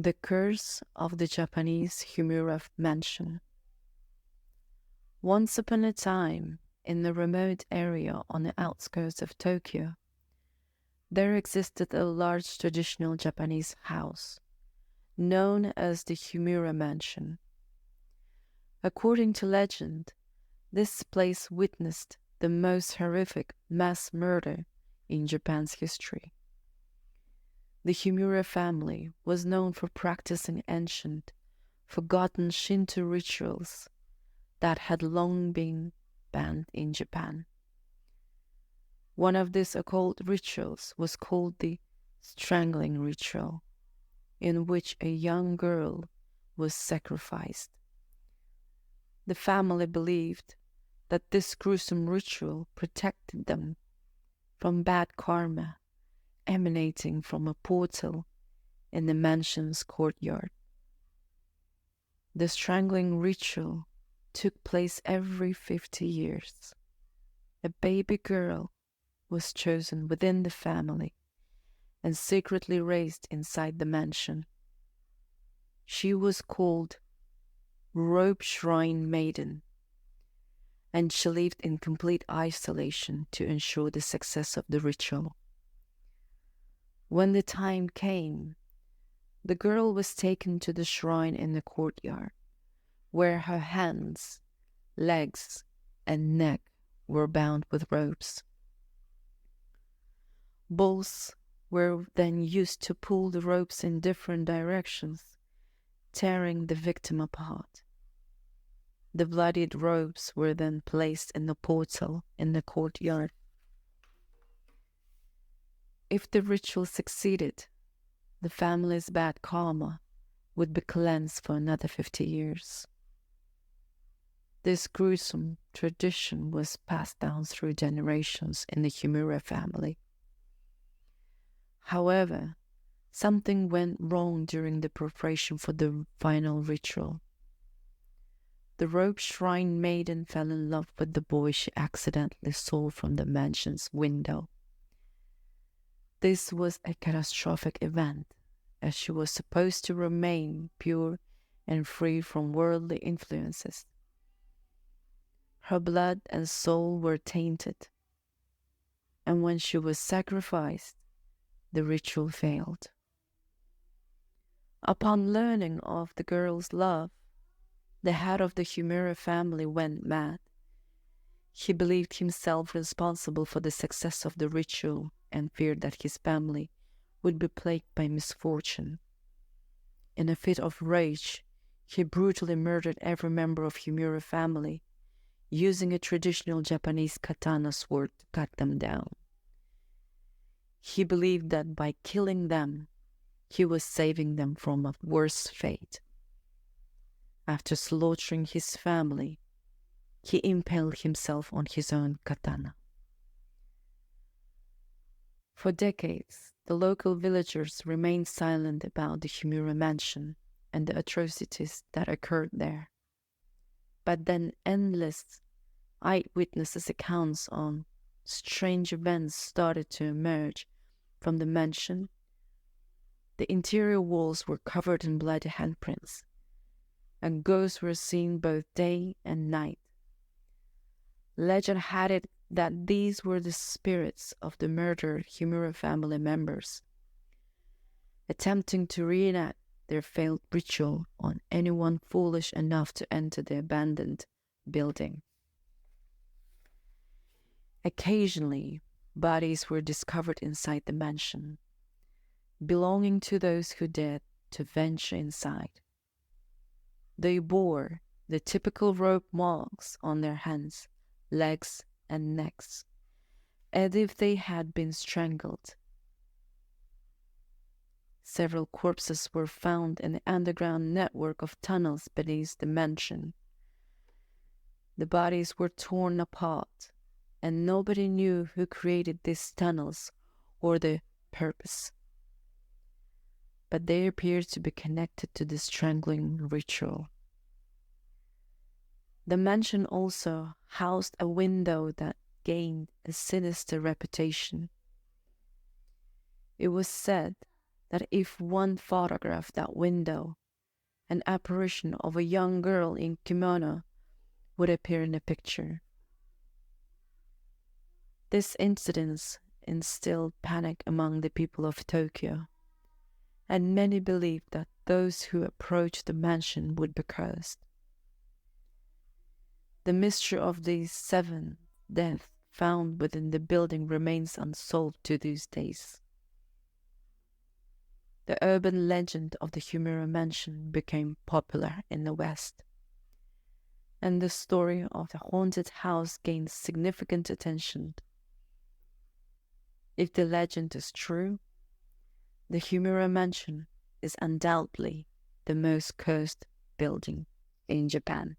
The Curse of the Japanese Himuro Mansion. Once upon a time, in a remote area on the outskirts of Tokyo, there existed a large traditional Japanese house, known as the Himuro Mansion. According to legend, this place witnessed the most horrific mass murder in Japan's history. The Himuro family was known for practicing ancient, forgotten Shinto rituals that had long been banned in Japan. One of these occult rituals was called the strangling ritual, in which a young girl was sacrificed. The family believed that this gruesome ritual protected them from bad karma emanating from a portal in the mansion's courtyard. The strangling ritual took place every 50 years. A baby girl was chosen within the family and secretly raised inside the mansion. She was called Robe Shrine Maiden, and she lived in complete isolation to ensure the success of the ritual. When the time came, the girl was taken to the shrine in the courtyard, where her hands, legs, and neck were bound with ropes. Bulls were then used to pull the ropes in different directions, tearing the victim apart. The bloodied ropes were then placed in the portal in the courtyard. If the ritual succeeded, the family's bad karma would be cleansed for another 50 years. This gruesome tradition was passed down through generations in the Himuro family. However, something went wrong during the preparation for the final ritual. The Robe Shrine Maiden fell in love with the boy she accidentally saw from the mansion's window. This was a catastrophic event, as she was supposed to remain pure and free from worldly influences. Her blood and soul were tainted, and when she was sacrificed, the ritual failed. Upon learning of the girl's love, the head of the Himuro family went mad. He believed himself responsible for the success of the ritual and feared that his family would be plagued by misfortune. In a fit of rage, he brutally murdered every member of Himuro family, using a traditional Japanese katana sword to cut them down. He believed that by killing them, he was saving them from a worse fate. After slaughtering his family, he impaled himself on his own katana. For decades, the local villagers remained silent about the Himuro mansion and the atrocities that occurred there. But then endless eyewitnesses' accounts on strange events started to emerge from the mansion. The interior walls were covered in bloody handprints, and ghosts were seen both day and night. Legend had it that these were the spirits of the murdered Himuro family members, attempting to reenact their failed ritual on anyone foolish enough to enter the abandoned building. Occasionally, bodies were discovered inside the mansion, belonging to those who dared to venture inside. They bore the typical rope marks on their hands, legs, and necks, as if they had been strangled. Several corpses were found in the underground network of tunnels beneath the mansion. The bodies were torn apart, and nobody knew who created these tunnels or their purpose. But they appeared to be connected to the strangling ritual. The mansion also housed a window that gained a sinister reputation. It was said that if one photographed that window, an apparition of a young girl in kimono would appear in the picture. This incident instilled panic among the people of Tokyo, and many believed that those who approached the mansion would be cursed. The mystery of the 7 deaths found within the building remains unsolved to these days. The urban legend of the Himuro mansion became popular in the West, and the story of the haunted house gained significant attention. If the legend is true, the Himuro mansion is undoubtedly the most cursed building in Japan.